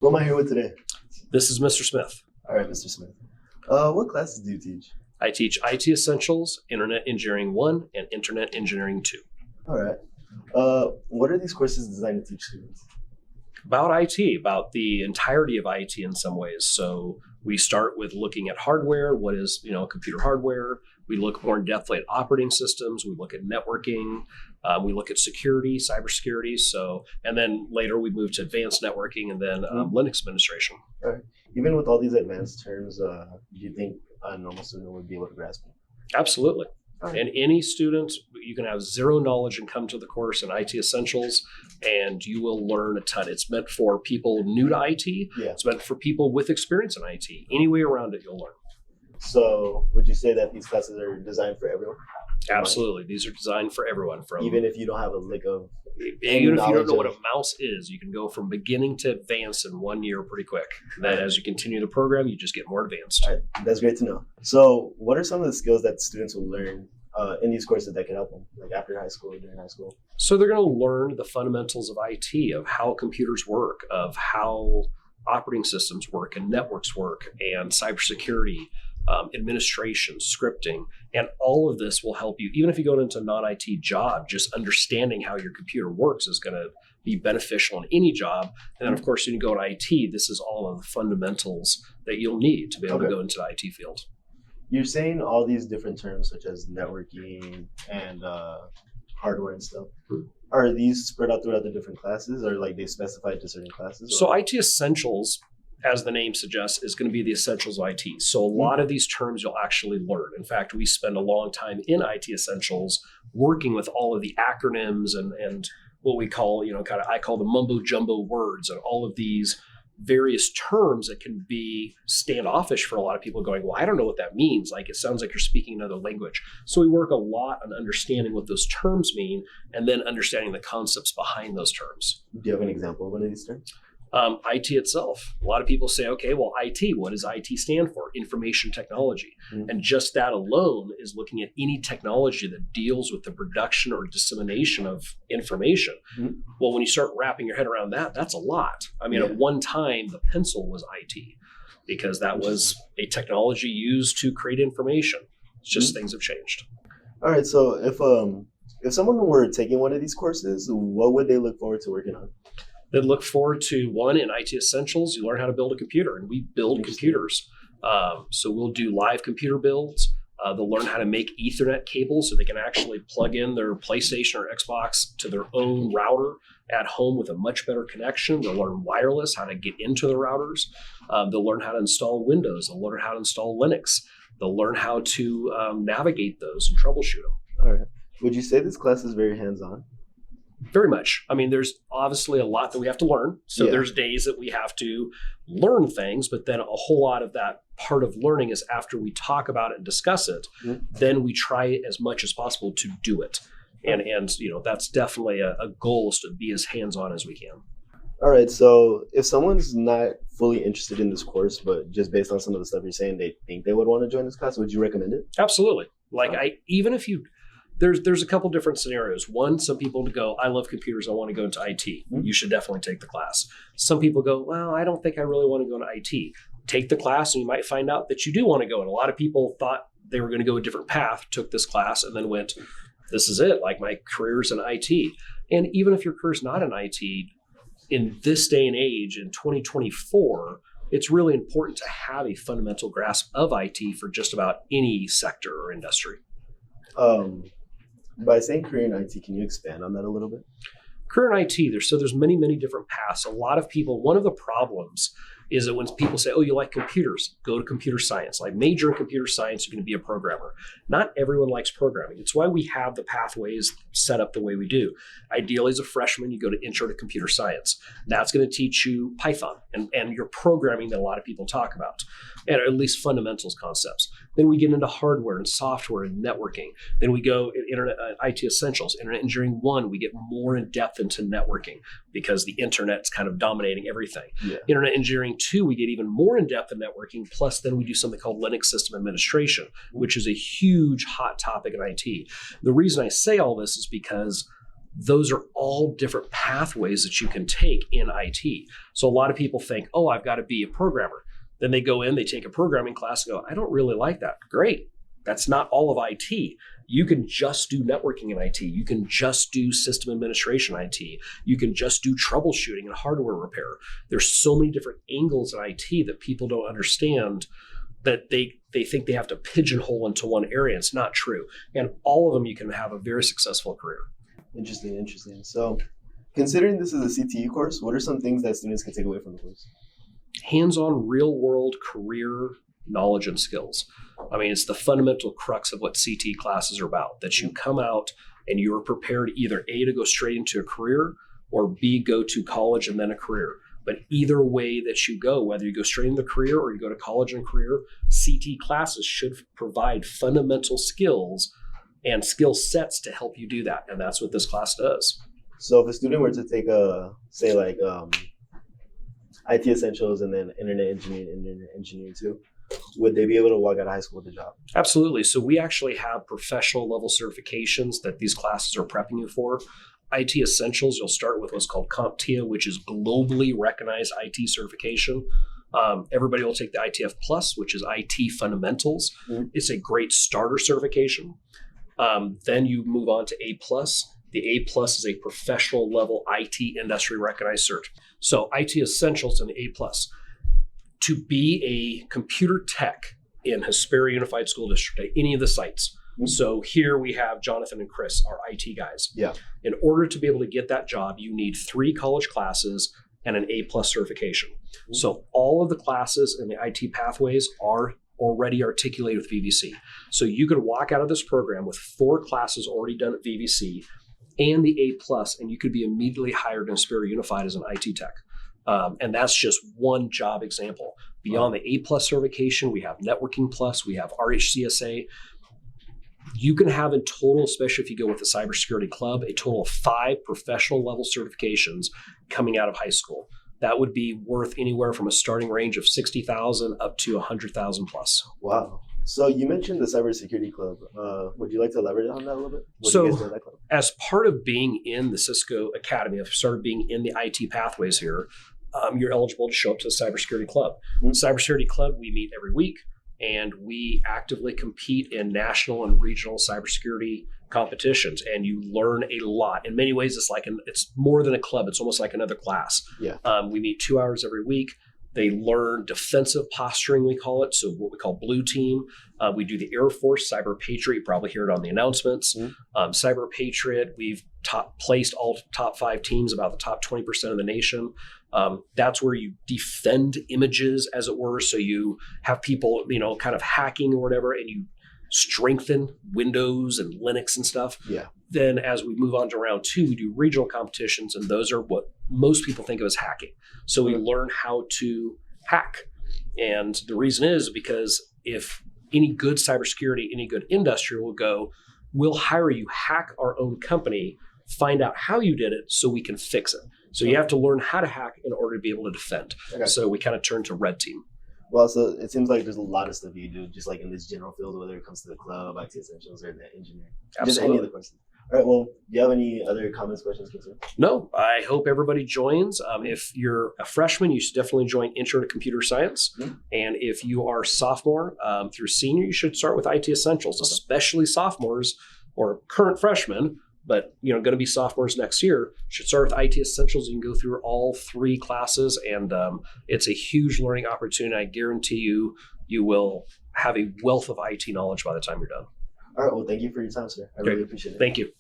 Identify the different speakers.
Speaker 1: Who am I here with today?
Speaker 2: This is Mr. Smith.
Speaker 1: All right, Mr. Smith. What classes do you teach?
Speaker 2: I teach IT Essentials, Internet Engineering 1, and Internet Engineering 2.
Speaker 1: All right. What are these courses designed to teach students?
Speaker 2: About IT, about the entirety of IT in some ways. So we start with looking at hardware. What is, computer hardware? We look more in depthly at operating systems. We look at networking. We look at security, cybersecurity. And then later we move to advanced networking and then Linux administration.
Speaker 1: All right. Even with all these advanced terms, do you think a normal student would be able to grasp them?
Speaker 2: Absolutely.
Speaker 1: Right.
Speaker 2: And any student, you can have zero knowledge and come to the course in IT Essentials, and you will learn a ton. It's meant for people new to IT.
Speaker 1: Yeah.
Speaker 2: It's meant for people with experience in IT. Any way around it, you'll learn.
Speaker 1: So would you say that these classes are designed for everyone?
Speaker 2: Absolutely. These are designed for everyone.
Speaker 1: Even if you don't have a lick of
Speaker 2: Even if you don't know what a mouse is, you can go from beginning to advanced in 1 year pretty quick. Then as you continue the program, you just get more advanced.
Speaker 1: All right. That's great to know. So what are some of the skills that students will learn in these courses that can help them, like after high school or during high school?
Speaker 2: So they're going to learn the fundamentals of IT, of how computers work, of how operating systems work and networks work, and cybersecurity, administration, scripting, and all of this will help you. Even if you go into a non-IT job, just understanding how your computer works is going to be beneficial in any job. And then, of course, when you go to IT, this is all of the fundamentals that you'll need to be able to go into the IT field.
Speaker 1: You're saying all these different terms, such as networking and hardware and stuff. Are these spread out throughout the different classes, or like they specified to certain classes?
Speaker 2: So IT Essentials, as the name suggests, is going to be the essentials of IT. So a lot of these terms you'll actually learn. In fact, we spend a long time in IT Essentials working with all of the acronyms and what we call, I call the mumbo jumbo words, and all of these various terms that can be standoffish for a lot of people going, well, I don't know what that means. Like, it sounds like you're speaking another language. So we work a lot on understanding what those terms mean and then understanding the concepts behind those terms.
Speaker 1: Do you have an example of one of these terms?
Speaker 2: IT itself. A lot of people say, okay, well, IT, what does IT stand for? Information technology. And just that alone is looking at any technology that deals with the production or dissemination of information. Well, when you start wrapping your head around that, that's a lot. I mean, at one time, the pencil was IT because that was a technology used to create information. It's just things have changed.
Speaker 1: All right. So if someone were taking one of these courses, what would they look forward to working on?
Speaker 2: They'd look forward to, one, in IT Essentials, you learn how to build a computer, and we build computers. So we'll do live computer builds. They'll learn how to make Ethernet cables so they can actually plug in their PlayStation or Xbox to their own router at home with a much better connection. They'll learn wireless, how to get into the routers. They'll learn how to install Windows. They'll learn how to install Linux. They'll learn how to navigate those and troubleshoot them.
Speaker 1: All right. Would you say this class is very hands-on?
Speaker 2: Very much. I mean, there's obviously a lot that we have to learn. So there's days that we have to learn things, but then a whole lot of that part of learning is after we talk about it and discuss it, then we try as much as possible to do it. And that's definitely a goal, is to be as hands-on as we can.
Speaker 1: All right. So if someone's not fully interested in this course, but just based on some of the stuff you're saying, they think they would want to join this class, would you recommend it?
Speaker 2: Absolutely. Even if you... There's a couple different scenarios. One, some people go, I love computers, I want to go into IT. You should definitely take the class. Some people go, well, I don't think I really want to go into IT. Take the class and you might find out that you do want to go. And a lot of people thought they were going to go a different path, took this class, and then went, this is it, like my career's in IT. And even if your career's not in IT, in this day and age, in 2024, it's really important to have a fundamental grasp of IT for just about any sector or industry.
Speaker 1: By saying career in IT, can you expand on that a little bit?
Speaker 2: Career in IT, there's many different paths. A lot of people, one of the problems is that when people say, oh, you like computers, go to computer science. Like, major in computer science, you're going to be a programmer. Not everyone likes programming. It's why we have the pathways set up the way we do. Ideally, as a freshman, you go to Intro to Computer Science. That's going to teach you Python and your programming that a lot of people talk about, and at least fundamentals concepts. Then we get into hardware and software and networking. Then we go Internet IT Essentials, Internet Engineering 1, we get more in depth into networking because the internet's kind of dominating everything. Internet Engineering 2, we get even more in depth in networking. Plus, then we do something called Linux system administration, which is a huge hot topic in IT. The reason I say all this is because Those are all different pathways that you can take in IT. So a lot of people think, oh, I've got to be a programmer. Then they go in, they take a programming class and go, I don't really like that. Great. That's not all of IT. You can just do networking in IT. You can just do system administration IT. You can just do troubleshooting and hardware repair. There's so many different angles in IT that people don't understand, that they think they have to pigeonhole into one area. It's not true. And all of them, you can have a very successful career.
Speaker 1: Interesting. So considering this is a CTE course, what are some things that students can take away from the course?
Speaker 2: Hands-on real-world career knowledge and skills. I mean, it's the fundamental crux of what CTE classes are about, that you come out and you're prepared either A, to go straight into a career, or B, go to college and then a career. But either way that you go, whether you go straight into the career or you go to college and career, CTE classes should provide fundamental skills and skill sets to help you do that. And that's what this class does.
Speaker 1: So if a student were to take IT Essentials and then Internet Engineering too, would they be able to walk out of high school with a job?
Speaker 2: Absolutely. So we actually have professional level certifications that these classes are prepping you for. IT Essentials, you'll start with what's called CompTIA, which is globally recognized IT certification. Everybody will take the ITF Plus, which is IT Fundamentals. Mm-hmm. It's a great starter certification. Then you move on to A Plus. The A Plus is a professional level IT industry recognized cert. So IT Essentials and A Plus. To be a computer tech in Hesperia Unified School District at any of the sites. Mm-hmm. So here we have Jonathan and Chris, our IT guys.
Speaker 1: Yeah.
Speaker 2: In order to be able to get that job, you need 3 college classes and an A plus certification. Mm-hmm. So all of the classes in the IT pathways are already articulated with VVC. So you could walk out of this program with 4 classes already done at VVC and the A plus, and you could be immediately hired in Hesperia Unified as an IT tech. And that's just one job example. Beyond the A plus certification, we have Networking Plus, we have RHCSA. You can have in total, especially if you go with the Cybersecurity Club, a total of 5 professional level certifications coming out of high school. That would be worth anywhere from a starting range of $60,000 up to $100,000 plus.
Speaker 1: Wow. So you mentioned the Cybersecurity Club. Would you like to elaborate on that a little bit?
Speaker 2: So as part of being in the Cisco Academy, I've started being in the IT pathways here, you're eligible to show up to the Cybersecurity Club. Mm-hmm. Cybersecurity Club, we meet every week, and we actively compete in national and regional cybersecurity competitions, and you learn a lot. In many ways, it's more than a club. It's almost like another class.
Speaker 1: Yeah.
Speaker 2: We meet 2 hours every week. They learn defensive posturing, we call it. So what we call blue team. We do the Air Force Cyber Patriot. You probably hear it on the announcements. Mm-hmm. Cyber Patriot, we've placed all top 5 teams, about the top 20% of the nation. That's where you defend images, as it were. So you have people, kind of hacking or whatever, and you strengthen Windows and Linux and stuff.
Speaker 1: Yeah.
Speaker 2: Then as we move on to round 2, we do regional competitions, and those are what most people think of as hacking. So we learn how to hack. And the reason is because if any good cybersecurity, any good industry will go, we'll hire you, hack our own company, find out how you did it so we can fix it. So you have to learn how to hack in order to be able to defend. Okay. So we kind of turn to red team.
Speaker 1: Well, so it seems like there's a lot of stuff you do, just like in this general field, whether it comes to the club, IT Essentials, or the engineering.
Speaker 2: Absolutely.
Speaker 1: Just any other questions. All right, well, do you have any other comments, questions, concerns?
Speaker 2: No, I hope everybody joins. If you're a freshman, you should definitely join Intro to Computer Science. Mm-hmm. And if you are sophomore through senior, you should start with IT Essentials, especially sophomores or current freshmen, but going to be sophomores next year, should start with IT Essentials. You can go through all 3 classes, and it's a huge learning opportunity. I guarantee you will have a wealth of IT knowledge by the time you're done.
Speaker 1: All right. Well, thank you for your time, sir. I really appreciate it.
Speaker 2: Thank you.